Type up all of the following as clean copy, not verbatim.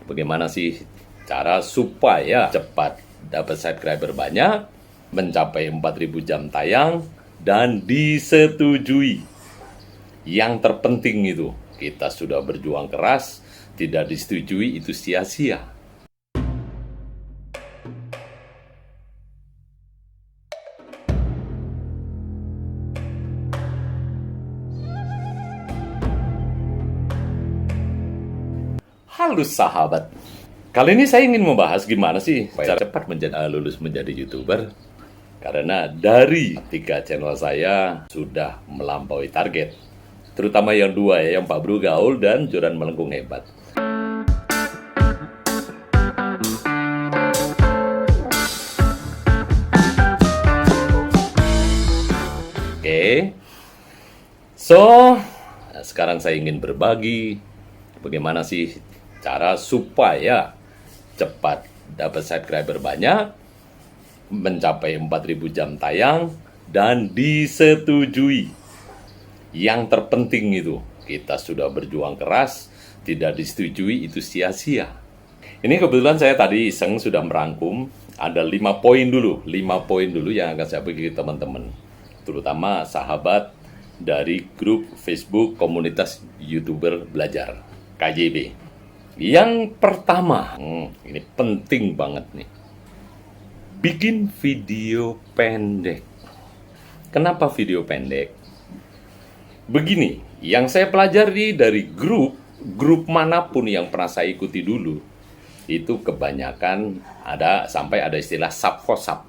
Bagaimana sih cara supaya cepat dapat subscriber banyak, mencapai 4.000 jam tayang, dan disetujui. Yang terpenting itu, kita sudah berjuang keras, tidak disetujui itu sia-sia. Halo sahabat, kali ini saya ingin membahas gimana sih cara cepat lulus menjadi YouTuber. Karena dari 3 channel saya sudah melampaui target. Terutama yang 2 ya, yang Pak Bro Gaul dan Joran Melengkung Hebat. Oke, sekarang saya ingin berbagi bagaimana sih cara supaya cepat dapat subscriber banyak, mencapai 4.000 jam tayang, dan disetujui. Yang terpenting itu, kita sudah berjuang keras, tidak disetujui itu sia-sia. Ini kebetulan saya tadi iseng sudah merangkum, ada 5 poin dulu, 5 poin dulu yang akan saya bagi ke teman-teman. Terutama sahabat dari grup Facebook Komunitas YouTuber Belajar, KJB. Yang pertama, ini penting banget nih. Bikin video pendek. Kenapa video pendek? Begini, yang saya pelajari dari grup manapun yang pernah saya ikuti dulu, itu kebanyakan sampai ada istilah sub-for-sub.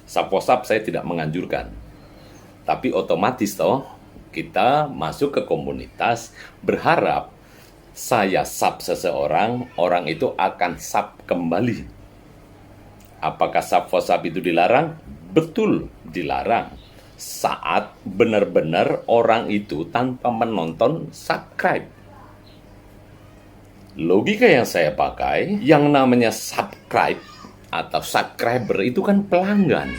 Sub-for-sub saya tidak menganjurkan. Tapi otomatis kita masuk ke komunitas berharap saya sub seseorang, orang itu akan sub kembali. Apakah sub-for-sub itu dilarang? Betul, dilarang. Saat benar-benar orang itu tanpa menonton subscribe. Logika yang saya pakai, yang namanya subscribe atau subscriber itu kan pelanggan.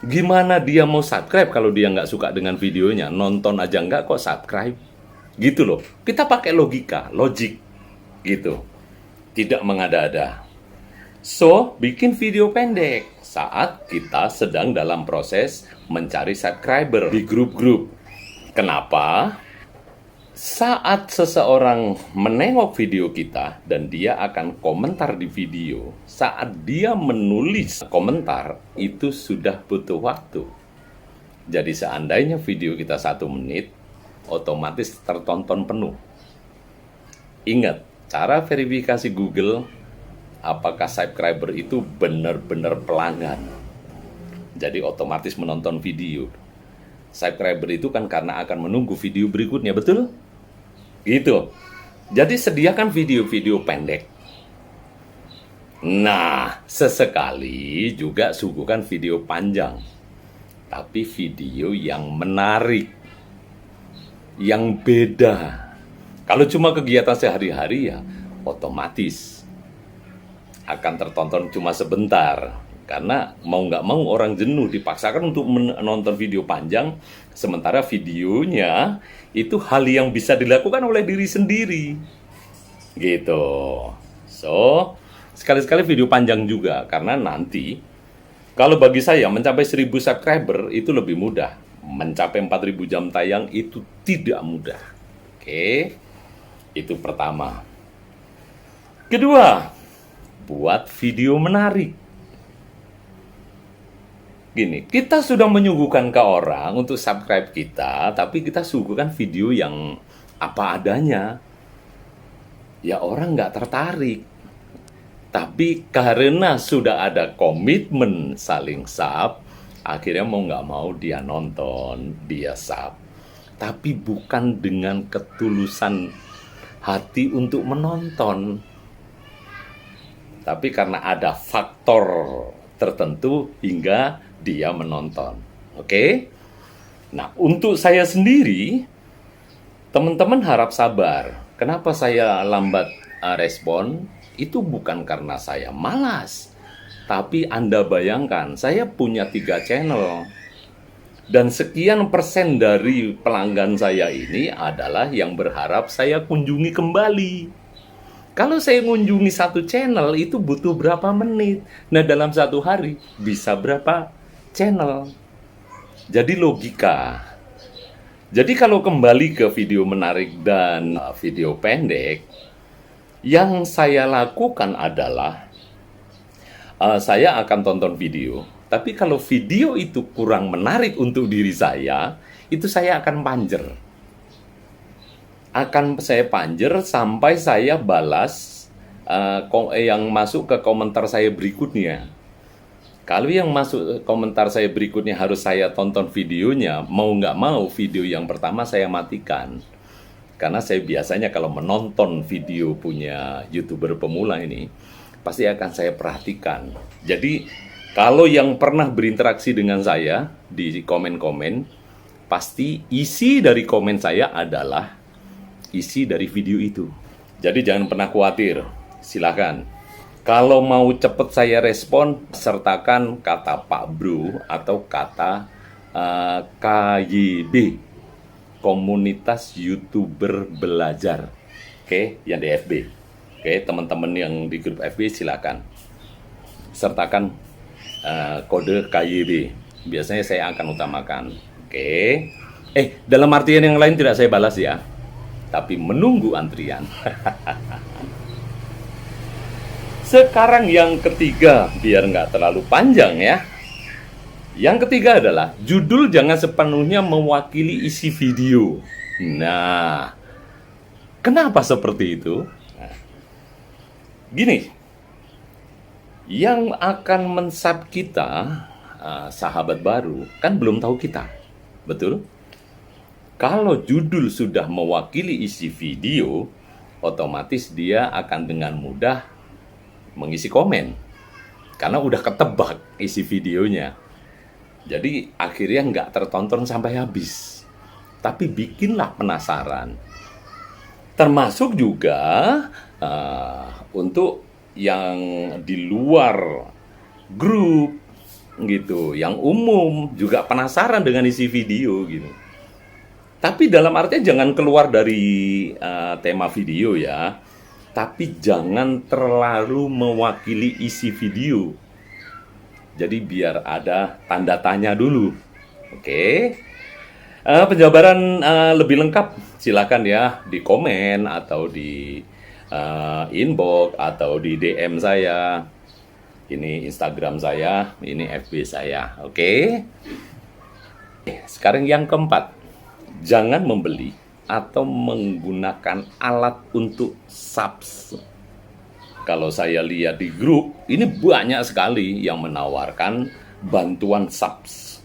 Gimana dia mau subscribe kalau dia nggak suka dengan videonya? Nonton aja nggak kok subscribe? Gitu loh. Kita pakai logika, logik. Gitu. Tidak mengada-ada. Bikin video pendek saat kita sedang dalam proses mencari subscriber di grup-grup. Kenapa? Saat seseorang menengok video kita dan dia akan komentar di video, saat dia menulis komentar, itu sudah butuh waktu. Jadi seandainya video kita 1 menit, otomatis tertonton penuh. Ingat, cara verifikasi Google, apakah subscriber itu benar-benar pelanggan. Jadi otomatis menonton video. Subscriber itu kan karena akan menunggu video berikutnya, betul? Gitu. Jadi sediakan video-video pendek. Nah, sesekali juga suguhkan video panjang. Tapi video yang menarik, yang beda. Kalau cuma kegiatan sehari-hari ya otomatis akan tertonton cuma sebentar. Karena mau nggak mau orang jenuh, dipaksakan untuk menonton video panjang, sementara videonya itu hal yang bisa dilakukan oleh diri sendiri. Gitu. Sekali-sekali video panjang juga, karena nanti kalau bagi saya mencapai 1.000 subscriber itu lebih mudah. Mencapai 4.000 jam tayang itu tidak mudah. Oke, itu pertama. Kedua, buat video menarik. Gini, kita sudah menyuguhkan ke orang untuk subscribe kita, tapi kita suguhkan video yang apa adanya. Ya orang nggak tertarik. Tapi karena sudah ada komitmen saling sub, akhirnya mau nggak mau dia nonton, dia sub. Tapi bukan dengan ketulusan hati untuk menonton. Tapi karena ada faktor tertentu hingga dia menonton. Oke? Nah, untuk saya sendiri, teman-teman harap sabar. Kenapa saya lambat respon? Itu bukan karena saya malas. Tapi Anda bayangkan, saya punya 3 channel. Dan sekian persen dari pelanggan saya ini adalah yang berharap saya kunjungi kembali. Kalau saya kunjungi satu channel itu butuh berapa menit. Nah, dalam satu hari bisa berapa channel. Jadi logika. Jadi kalau kembali ke video menarik dan video pendek, yang saya lakukan adalah saya akan tonton video. Tapi kalau video itu kurang menarik untuk diri saya, itu saya akan panjer. Akan saya panjer sampai saya balas yang masuk ke komentar saya berikutnya. Kalau yang masuk komentar saya berikutnya harus saya tonton videonya, mau nggak mau video yang pertama saya matikan. Karena saya biasanya kalau menonton video punya YouTuber pemula ini, pasti akan saya perhatikan. Jadi, kalau yang pernah berinteraksi dengan saya di komen-komen, pasti isi dari komen saya adalah isi dari video itu. Jadi jangan pernah khawatir, silakan. Kalau mau cepet saya respon, sertakan kata Pak Bro atau kata KYB, Komunitas YouTuber Belajar. Oke, yang di FB. Oke, teman-teman yang di grup FB silakan. Sertakan kode KYB. Biasanya saya akan utamakan. Oke. Dalam artian yang lain tidak saya balas ya. Tapi menunggu antrian. Sekarang yang ketiga, biar nggak terlalu panjang ya. Yang ketiga adalah, judul jangan sepenuhnya mewakili isi video. Nah, kenapa seperti itu? Nah, gini, yang akan mensub kita, sahabat baru, kan belum tahu kita. Betul? Kalau judul sudah mewakili isi video, otomatis dia akan dengan mudah mengisi komen karena udah ketebak isi videonya. Jadi akhirnya nggak tertonton sampai habis, tapi bikinlah penasaran. Termasuk juga untuk yang di luar grup gitu, yang umum juga penasaran dengan isi video gitu. Tapi dalam artinya jangan keluar dari tema video ya. Tapi jangan terlalu mewakili isi video. Jadi biar ada tanda tanya dulu. Oke. Penjabaran lebih lengkap silakan ya di komen atau di inbox atau di DM saya. Ini Instagram saya, ini FB saya. Oke. Sekarang yang keempat. Jangan membeli atau menggunakan alat untuk subs. Kalau saya lihat di grup, ini banyak sekali yang menawarkan bantuan subs.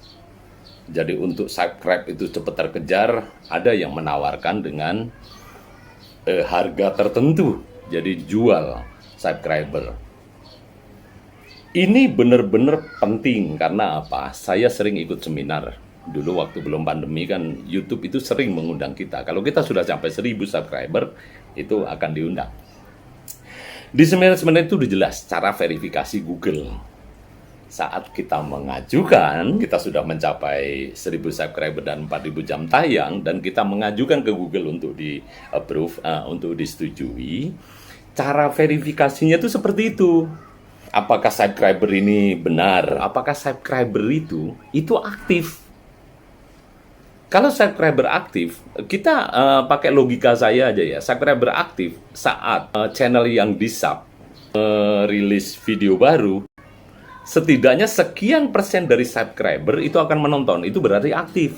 Jadi untuk subscribe itu cepat terkejar, ada yang menawarkan dengan harga tertentu. Jadi jual subscriber. Ini benar-benar penting karena apa? Saya sering ikut seminar. Dulu waktu belum pandemi kan YouTube itu sering mengundang kita. Kalau kita sudah sampai 1000 subscriber, itu akan diundang. Di seminar-seminar itu udah jelas cara verifikasi Google. Saat kita mengajukan, kita sudah mencapai 1000 subscriber dan 4000 jam tayang, dan kita mengajukan ke Google untuk di-approve, untuk disetujui. Cara verifikasinya itu seperti itu. Apakah subscriber ini benar? Apakah subscriber itu aktif? Kalau subscriber aktif, kita pakai logika saya aja ya. Subscriber aktif saat channel yang di-sub rilis video baru, setidaknya sekian persen dari subscriber itu akan menonton. Itu berarti aktif.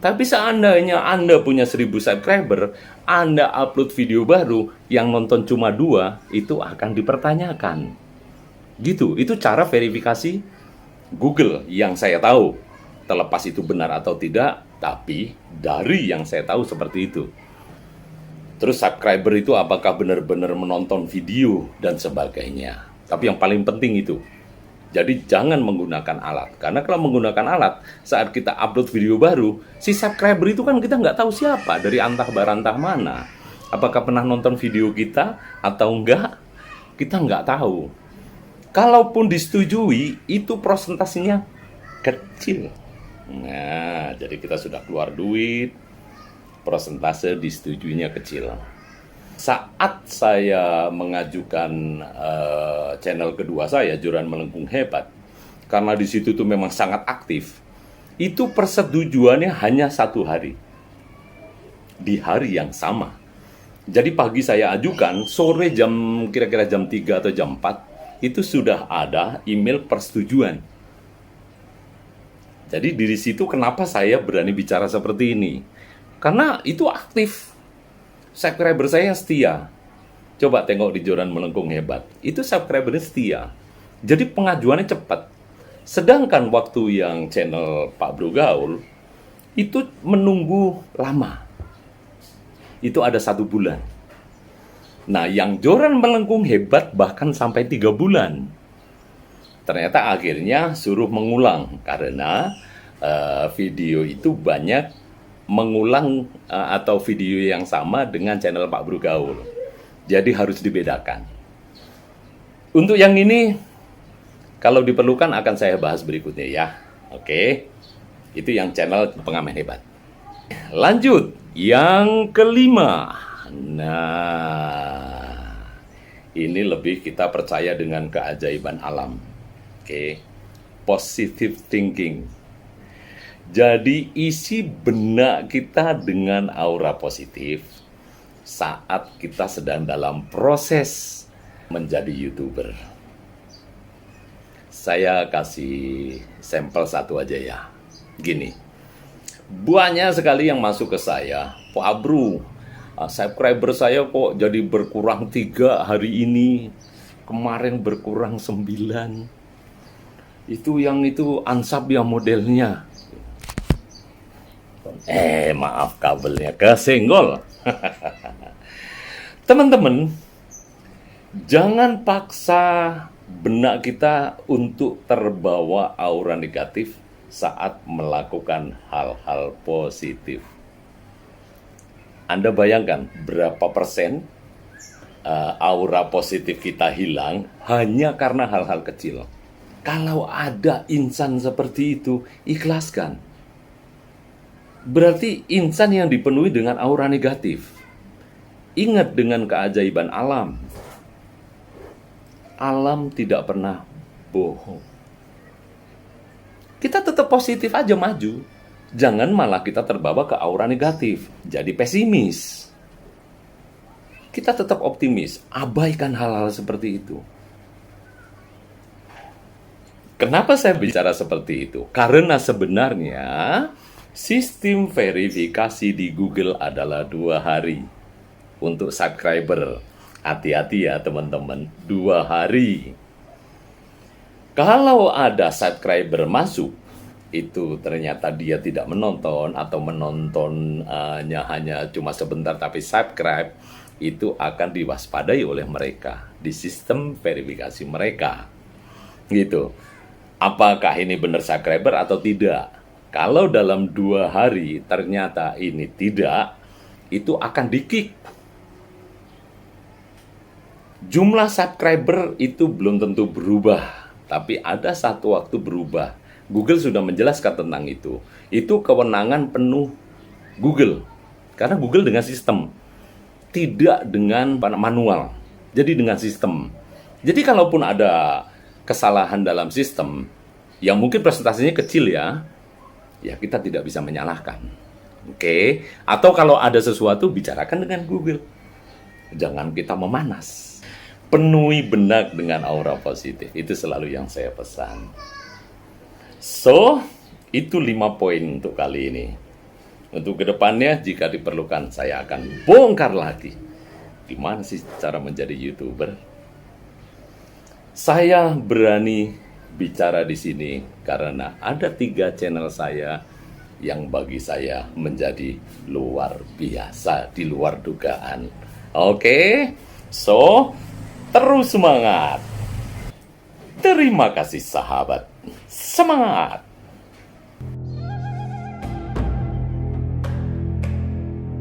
Tapi seandainya Anda punya 1000 subscriber, Anda upload video baru yang nonton cuma 2, itu akan dipertanyakan. Gitu, itu cara verifikasi Google yang saya tahu. Terlepas itu benar atau tidak, tapi dari yang saya tahu seperti itu. Terus subscriber itu apakah benar-benar menonton video dan sebagainya. Tapi yang paling penting itu, jadi jangan menggunakan alat. Karena kalau menggunakan alat, saat kita upload video baru, si subscriber itu kan kita nggak tahu siapa, dari antah barantah mana. Apakah pernah nonton video kita atau enggak, kita nggak tahu. Kalaupun disetujui, itu prosentasenya kecil. Nah, jadi kita sudah keluar duit, persentase disetujuinya kecil. Saat saya mengajukan channel kedua saya, Joran Melengkung Hebat, karena di situ tuh memang sangat aktif, itu persetujuannya hanya 1 hari. Di hari yang sama. Jadi pagi saya ajukan, sore kira-kira jam 3 atau jam 4, itu sudah ada email persetujuan. Jadi dari situ kenapa saya berani bicara seperti ini. Karena itu aktif. Subscriber saya yang setia. Coba tengok di Joran Melengkung Hebat. Itu subscribernya setia. Jadi pengajuannya cepat. Sedangkan waktu yang channel Pak Bro Gaul, itu menunggu lama. Itu ada 1 bulan. Nah, yang Joran Melengkung Hebat bahkan sampai 3 bulan. Ternyata akhirnya suruh mengulang karena video itu banyak mengulang atau video yang sama dengan channel Pak Bro Gaul. Jadi harus dibedakan. Untuk yang ini, kalau diperlukan akan saya bahas berikutnya ya. Oke, itu yang channel Pengamen Hebat. Lanjut, yang kelima. Nah, ini lebih kita percaya dengan keajaiban alam. Oke, positive thinking. Jadi isi benak kita dengan aura positif saat kita sedang dalam proses menjadi YouTuber. Saya kasih sampel satu aja ya. Gini, banyak sekali yang masuk ke saya, Pak Bro, subscriber saya kok jadi berkurang 3 hari ini, kemarin berkurang 9. Itu ansap ya modelnya. Maaf kabelnya kesenggol. Teman-teman, jangan paksa benak kita untuk terbawa aura negatif saat melakukan hal-hal positif. Anda bayangkan berapa persen aura positif kita hilang hanya karena hal-hal kecil. Kalau ada insan seperti itu, ikhlaskan. Berarti insan yang dipenuhi dengan aura negatif. Ingat dengan keajaiban alam. Alam tidak pernah bohong. Kita tetap positif aja maju. Jangan malah kita terbawa ke aura negatif. Jadi pesimis. Kita tetap optimis. Abaikan hal-hal seperti itu. Kenapa saya bicara seperti itu? Karena sebenarnya sistem verifikasi di Google adalah 2 hari. Untuk subscriber, hati-hati ya teman-teman, 2 hari. Kalau ada subscriber masuk, itu ternyata dia tidak menonton atau menontonnya hanya cuma sebentar tapi subscribe, itu akan diwaspadai oleh mereka di sistem verifikasi mereka. Gitu. Apakah ini benar subscriber atau tidak? Kalau dalam 2 hari ternyata ini tidak, itu akan di-kick. Jumlah subscriber itu belum tentu berubah, tapi ada satu waktu berubah. Google sudah menjelaskan tentang itu. Itu kewenangan penuh Google. Karena Google dengan sistem, tidak dengan manual. Jadi dengan sistem. Jadi kalaupun ada kesalahan dalam sistem, yang mungkin presentasinya kecil ya kita tidak bisa menyalahkan. Oke? Atau kalau ada sesuatu, bicarakan dengan Google. Jangan kita memanas. Penuhi benak dengan aura positif. Itu selalu yang saya pesan. So, itu 5 poin untuk kali ini. Untuk kedepannya, jika diperlukan, saya akan bongkar lagi. Gimana sih cara menjadi YouTuber? Saya berani bicara di sini karena ada 3 channel saya yang bagi saya menjadi luar biasa, di luar dugaan. Oke, so terus semangat. Terima kasih sahabat, semangat.